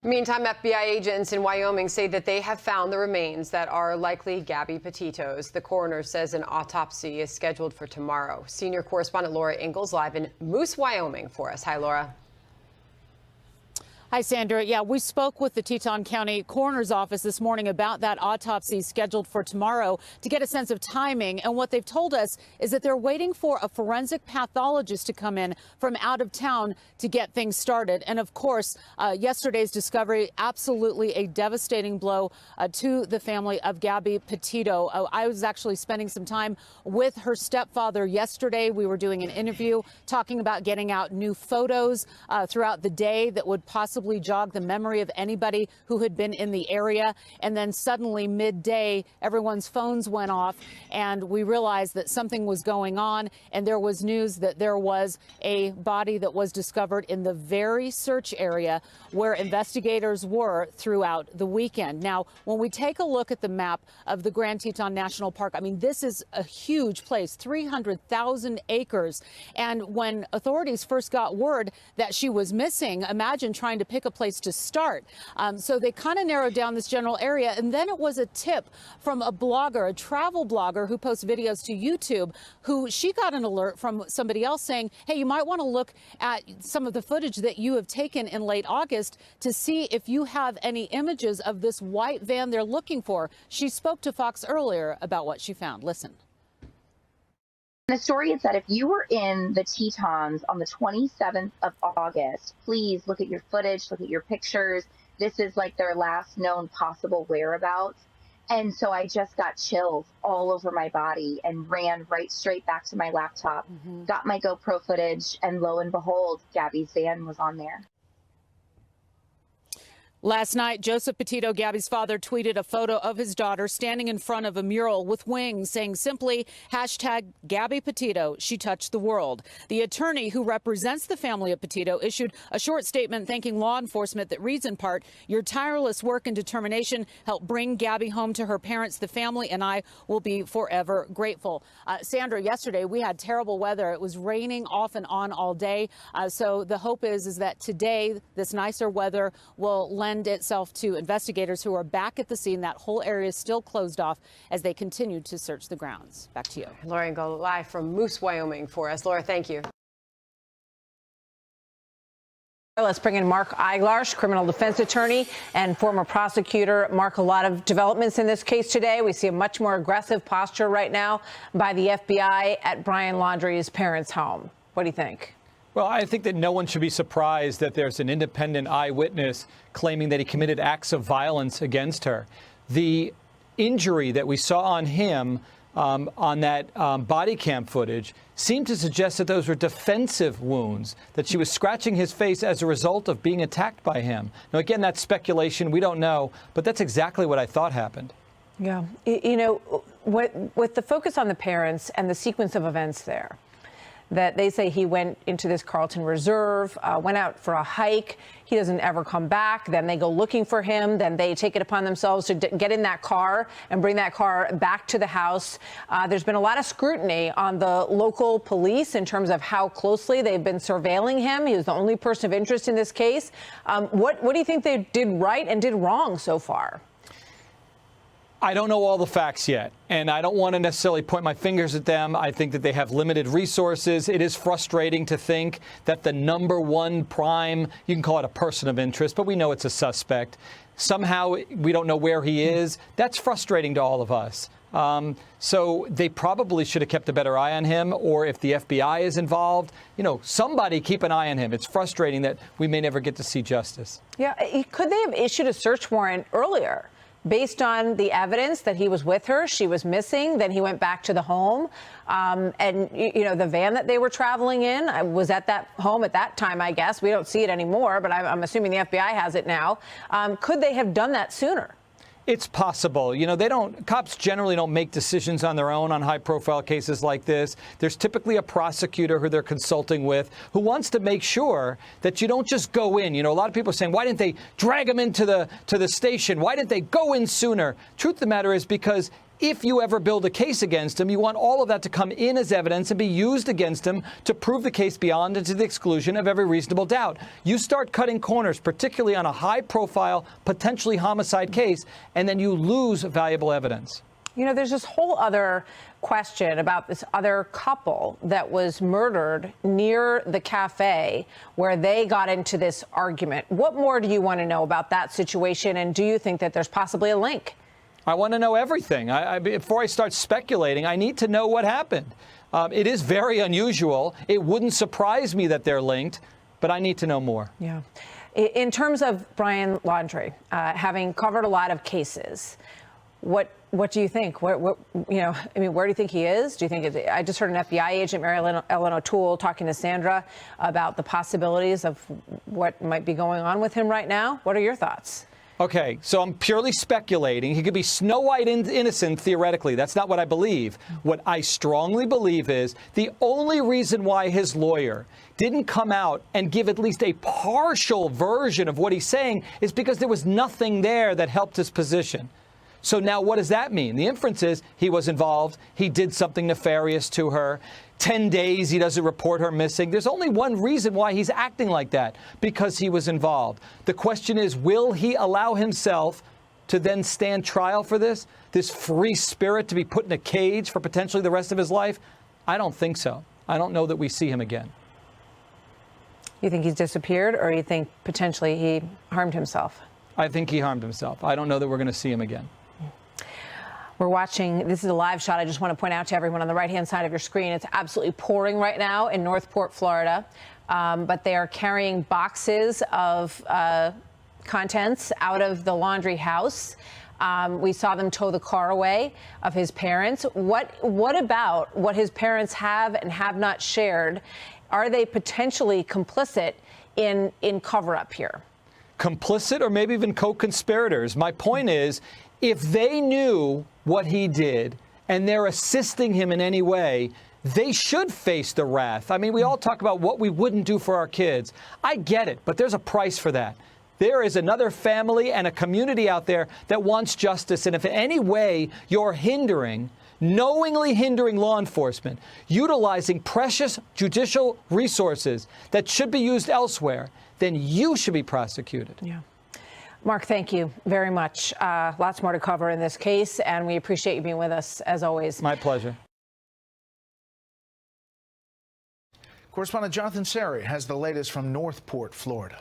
Meantime, FBI agents in Wyoming say that they have found the remains that are likely Gabby Petito's. The coroner says an autopsy is scheduled for tomorrow. Senior correspondent Laura Ingalls live in Moose, Wyoming for us. Hi, Laura. Hi, Sandra. Yeah, we spoke with the Teton County Coroner's Office this morning about that autopsy scheduled for tomorrow to get a sense of timing. And what they've told us is that they're waiting for a forensic pathologist to come in from out of town to get things started. And of course, yesterday's discovery, absolutely a devastating blow to the family of Gabby Petito. I was actually spending some time with her stepfather yesterday. We were doing an interview talking about getting out new photos throughout the day that would possibly jog the memory of anybody who had been in the area. And then suddenly midday, everyone's phones went off and we realized that something was going on. And there was news that there was a body that was discovered in the very search area where investigators were throughout the weekend. Now, when we take a look at the map of the Grand Teton National Park, I mean, this is a huge place, 300,000 acres. And when authorities first got word that she was missing, imagine trying to pick a place to start. So they kind of narrowed down this general area. And then it was a tip from a blogger, a travel blogger who posts videos to YouTube, who she got an alert from somebody else saying, hey, you might want to look at some of the footage that you have taken in late August to see if you have any images of this white van they're looking for. She spoke to Fox earlier about what she found. Listen. The story is that if you were in the Tetons on the 27th of August, please look at your footage, look at your pictures. This is like their last known possible whereabouts. And so I just got chills all over my body and ran right straight back to my laptop, got my GoPro footage, and lo and behold, Gabby's van was on there. Last night, Joseph Petito, Gabby's father, tweeted a photo of his daughter standing in front of a mural with wings saying simply, hashtag Gabby Petito, she touched the world. The attorney who represents the family of Petito issued a short statement thanking law enforcement that reads in part, your tireless work and determination helped bring Gabby home to her parents, the family, and I will be forever grateful. Sandra, yesterday we had terrible weather. It was raining off and on all day. So the hope is that today this nicer weather will lend itself to investigators who are back at the scene. That whole area is still closed off as they continue to search the grounds. Back to you. Laura Ingalls live from Moose, Wyoming for us. Laura, thank you. Let's bring in Mark Eiglarsh, criminal defense attorney and former prosecutor. Mark, a lot of developments in this case today. We see a much more aggressive posture right now by the FBI at Brian Laundrie's parents' home. What do you think? Well, I think that no one should be surprised that there's an independent eyewitness claiming that he committed acts of violence against her. The injury that we saw on him on that body cam footage seemed to suggest that those were defensive wounds, that she was scratching his face as a result of being attacked by him. Now, again, that's speculation. We don't know, but that's exactly what I thought happened. Yeah. You know, with the focus on the parents and the sequence of events there, that they say he went into this Carlton Reserve, went out for a hike. He doesn't ever come back. Then they go looking for him. Then they take it upon themselves to get in that car and bring that car back to the house. There's been a lot of scrutiny on the local police in terms of how closely they've been surveilling him. He was the only person of interest in this case. What do you think they did right and did wrong so far? I don't know all the facts yet, and I don't want to necessarily point my fingers at them. I think that they have limited resources. It is frustrating to think that the #1 prime, you can call it a person of interest, but we know it's a suspect. Somehow we don't know where he is. That's frustrating to all of us. So they probably should have kept a better eye on him, or if the FBI is involved, you know, somebody keep an eye on him. It's frustrating that we may never get to see justice. Yeah, could they have issued a search warrant earlier? Based on the evidence that he was with her, she was missing, then he went back to the home. And, you know, the van that they were traveling in was at that home at that time, I guess. We don't see it anymore, but I'm assuming the FBI has it now. Could they have done that sooner? It's possible. You know, cops generally don't make decisions on their own on high-profile cases like this. There's typically a prosecutor who they're consulting with who wants to make sure that you don't just go in. You know, a lot of people are saying, why didn't they drag him into the station? Why didn't they go in sooner? Truth of the matter is because if you ever build a case against him, you want all of that to come in as evidence and be used against him to prove the case beyond and to the exclusion of every reasonable doubt. You start cutting corners, particularly on a high-profile, potentially homicide case, and then you lose valuable evidence. You know, there's this whole other question about this other couple that was murdered near the cafe where they got into this argument. What more do you want to know about that situation, and do you think that there's possibly a link? I want to know everything. Before I start speculating, I need to know what happened. It is very unusual. It wouldn't surprise me that they're linked, but I need to know more. Yeah. In terms of Brian Laundrie, having covered a lot of cases, what do you think? Where do you think he is? Do you think I just heard an FBI agent, Mary Ellen O'Toole, talking to Sandra about the possibilities of what might be going on with him right now. What are your thoughts? Okay, so I'm purely speculating. He could be Snow White innocent, theoretically. That's not what I believe. What I strongly believe is the only reason why his lawyer didn't come out and give at least a partial version of what he's saying is because there was nothing there that helped his position. So now what does that mean? The inference is he was involved. He did something nefarious to her. 10 days he doesn't report her missing. There's only one reason why he's acting like that, because he was involved. The question is, will he allow himself to then stand trial for this free spirit to be put in a cage for potentially the rest of his life? I don't think so. I don't know that we see him again. You think he's disappeared, or you think potentially he harmed himself? I think he harmed himself. I don't know that we're going to see him again. We're watching, this is a live shot. I just want to point out to everyone on the right-hand side of your screen, it's absolutely pouring right now in Northport, Florida. But they are carrying boxes of contents out of the Laundrie house. We saw them tow the car away of his parents. What about what his parents have and have not shared? Are they potentially complicit in cover-up here? Complicit or maybe even co-conspirators. My point is, if they knew what he did and they're assisting him in any way, they should face the wrath. I mean, we all talk about what we wouldn't do for our kids. I get it, but there's a price for that. There is another family and a community out there that wants justice. And if in any way you're knowingly hindering law enforcement, utilizing precious judicial resources that should be used elsewhere, then you should be prosecuted. Yeah. Mark, thank you very much. Lots more to cover in this case, and we appreciate you being with us, as always. My pleasure. Correspondent Jonathan Sari has the latest from Northport, Florida.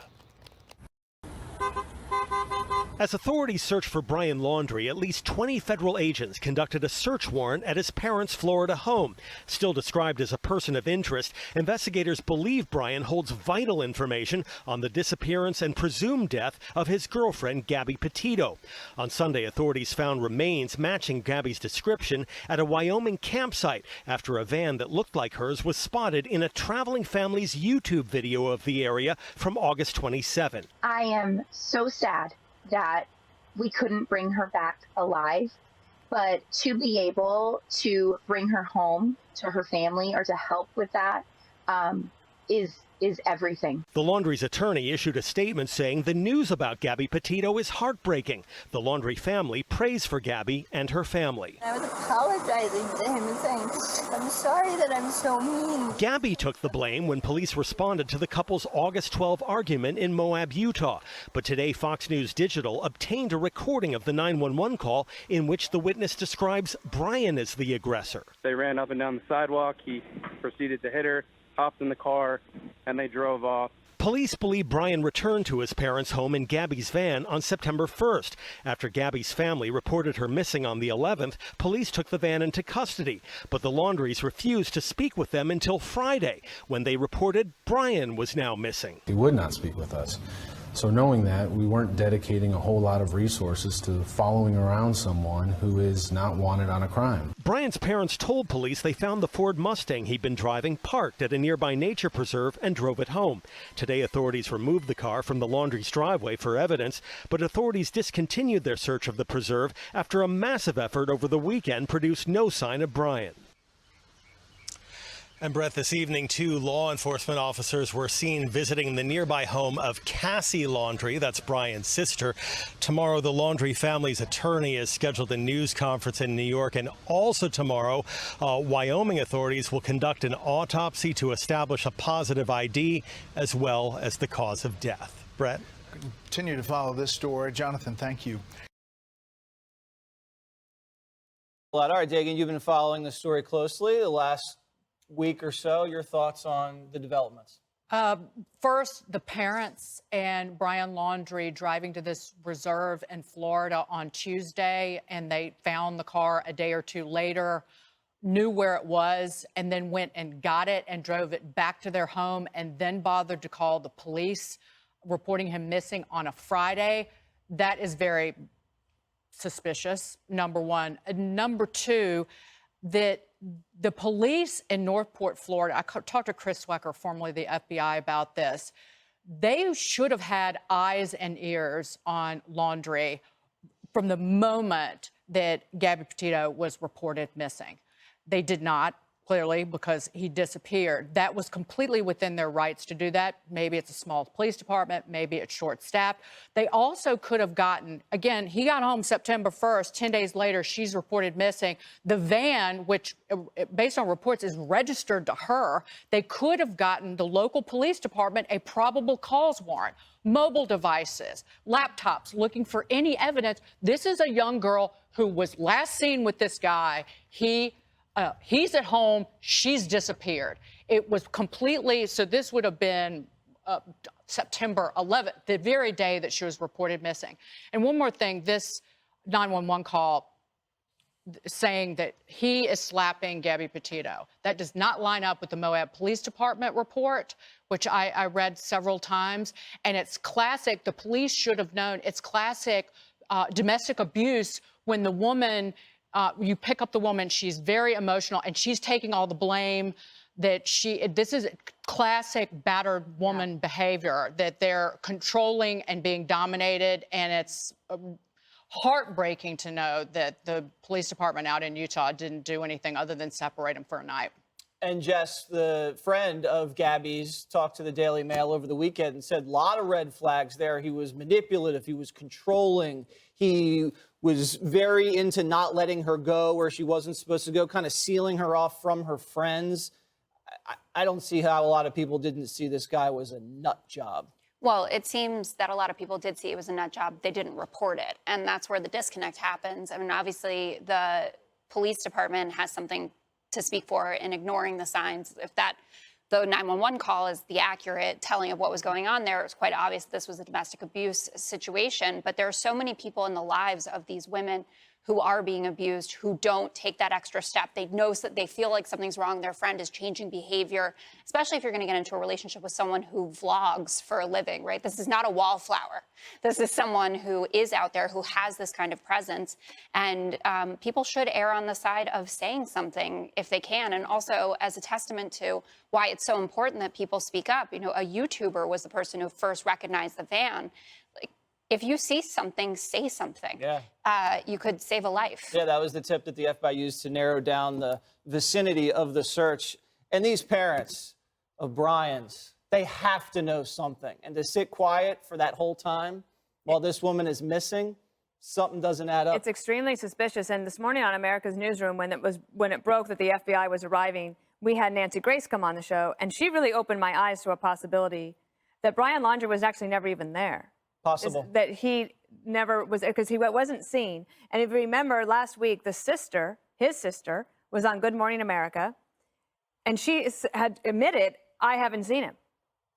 As authorities searched for Brian Laundrie, at least 20 federal agents conducted a search warrant at his parents' Florida home. Still described as a person of interest, investigators believe Brian holds vital information on the disappearance and presumed death of his girlfriend, Gabby Petito. On Sunday, authorities found remains matching Gabby's description at a Wyoming campsite after a van that looked like hers was spotted in a traveling family's YouTube video of the area from August 27. I am so sad that we couldn't bring her back alive, but to be able to bring her home to her family or to help with that is everything. The Laundrie's attorney issued a statement saying the news about Gabby Petito is heartbreaking. The Laundrie family prays for Gabby and her family. I was apologizing to him and saying, I'm sorry that I'm so mean. Gabby took the blame when police responded to the couple's August 12 argument in Moab, Utah. But today, Fox News Digital obtained a recording of the 911 call in which the witness describes Brian as the aggressor. They ran up and down the sidewalk. He proceeded to hit her, hopped in the car, and they drove off. Police believe Brian returned to his parents' home in Gabby's van on September 1st. After Gabby's family reported her missing on the 11th, police took the van into custody. But the Laundries refused to speak with them until Friday, when they reported Brian was now missing. He would not speak with us. So knowing that, we weren't dedicating a whole lot of resources to following around someone who is not wanted on a crime. Brian's parents told police they found the Ford Mustang he'd been driving parked at a nearby nature preserve and drove it home. Today, authorities removed the car from the Laundrie's driveway for evidence, but authorities discontinued their search of the preserve after a massive effort over the weekend produced no sign of Brian. And Brett, this evening, 2 law enforcement officers were seen visiting the nearby home of Cassie Laundrie, that's Brian's sister. Tomorrow, the Laundrie family's attorney has scheduled a news conference in New York, and also tomorrow, Wyoming authorities will conduct an autopsy to establish a positive ID as well as the cause of death. Brett? Continue to follow this story. Jonathan, thank you. All right, Dagen, you've been following the story closely the last week or so. Your thoughts on the developments? First, the parents and Brian Laundrie driving to this reserve in Florida on Tuesday, and they found the car a day or 2 later, knew where it was, and then went and got it and drove it back to their home, and then bothered to call the police, reporting him missing on a Friday. That is very suspicious, number one. Number two, that the police in Northport, Florida, I talked to Chris Wecker, formerly the FBI, about this. They should have had eyes and ears on Laundrie from the moment that Gabby Petito was reported missing. They did not, clearly, because he disappeared. That was completely within their rights to do that. Maybe it's a small police department, maybe it's short-staffed. They also could have gotten, again, he got home September 1st, 10 days later, she's reported missing. The van, which, based on reports, is registered to her, they could have gotten the local police department a probable cause warrant, mobile devices, laptops, looking for any evidence. This is a young girl who was last seen with this guy. He's at home, she's disappeared. It was completely, so this would have been September 11th, the very day that she was reported missing. And one more thing, this 911 call saying that he is slapping Gabby Petito. That does not line up with the Moab Police Department report, which I read several times. And it's classic, the police should have known, it's classic domestic abuse when the woman, you pick up the woman, she's very emotional, and she's taking all the blame that this is classic battered woman behavior, that they're controlling and being dominated, and it's heartbreaking to know that the police department out in Utah didn't do anything other than separate them for a night. And Jess, the friend of Gabby's, talked to the Daily Mail over the weekend and said a lot of red flags there. He was manipulative. He was controlling. He was very into not letting her go where she wasn't supposed to go, kind of sealing her off from her friends. I don't see how a lot of people didn't see this guy was a nut job. Well, it seems that a lot of people did see it was a nut job. They didn't report it. And that's where the disconnect happens. I mean, obviously, the police department has something to speak for in ignoring the signs. If the 911 call is the accurate telling of what was going on there, it was quite obvious this was a domestic abuse situation. But there are so many people in the lives of these women who are being abused, who don't take that extra step. They know that they feel like something's wrong. Their friend is changing behavior, especially if you're going to get into a relationship with someone who vlogs for a living, right? This is not a wallflower. This is someone who is out there, who has this kind of presence. And people should err on the side of saying something if they can. And also, as a testament to why it's so important that people speak up, you know, a YouTuber was the person who first recognized the van. If you see something, say something. Yeah. You could save a life. Yeah, that was the tip that the FBI used to narrow down the vicinity of the search. And these parents of Brian's, they have to know something. And to sit quiet for that whole time while this woman is missing, something doesn't add up. It's extremely suspicious. And this morning on America's Newsroom, when it broke that the FBI was arriving, we had Nancy Grace come on the show, and she really opened my eyes to a possibility that Brian Laundrie was actually never even there. Possible. That he never was, because he wasn't seen. And if you remember last week, his sister, was on Good Morning America, and she had admitted, I haven't seen him.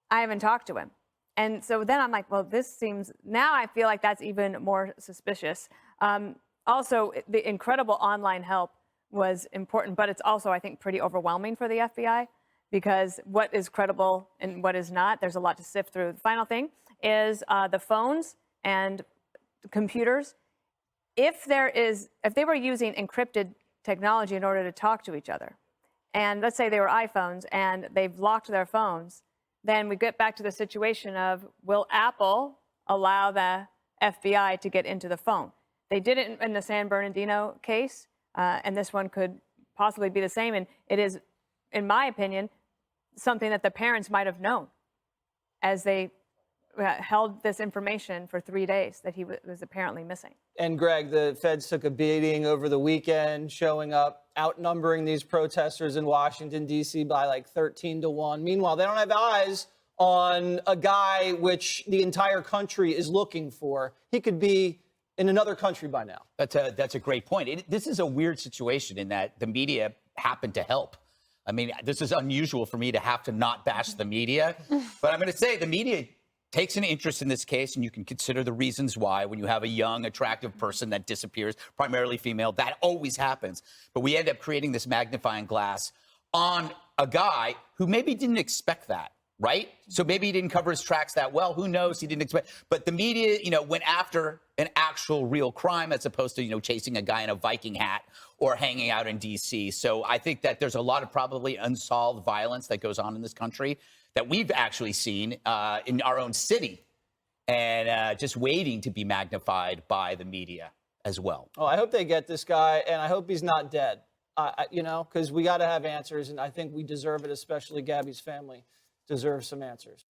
I haven't talked to him. And so then I'm like, well, this seems, now I feel like that's even more suspicious. Also, the incredible online help was important, but it's also, I think, pretty overwhelming for the FBI, because what is credible and what is not, there's a lot to sift through. The final thing is the phones and computers. If they were using encrypted technology in order to talk to each other, and let's say they were iPhones and they've locked their phones, then we get back to the situation of, will Apple allow the FBI to get into the phone? They did it in the San Bernardino case, and this one could possibly be the same. And it is in my opinion, something that the parents might have known as they held this information for 3 days that he was apparently missing. And Greg, the feds took a beating over the weekend, showing up, outnumbering these protesters in Washington, D.C. by like 13-1. Meanwhile, they don't have eyes on a guy which the entire country is looking for. He could be in another country by now. That's a great point. This is a weird situation in that the media happened to help. I mean, this is unusual for me to have to not bash the media, but I'm going to say the media takes an interest in this case, and you can consider the reasons why. When you have a young, attractive person that disappears, primarily female, that always happens. But we end up creating this magnifying glass on a guy who maybe didn't expect that, right? So maybe he didn't cover his tracks that well. Who knows? He didn't expect. But the media, went after an actual real crime as opposed to, chasing a guy in a Viking hat or hanging out in D.C. So I think that there's a lot of probably unsolved violence that goes on in this country that we've actually seen in our own city, and just waiting to be magnified by the media as well. Oh, I hope they get this guy, and I hope he's not dead, because we got to have answers, and I think we deserve it, especially Gabby's family deserves some answers.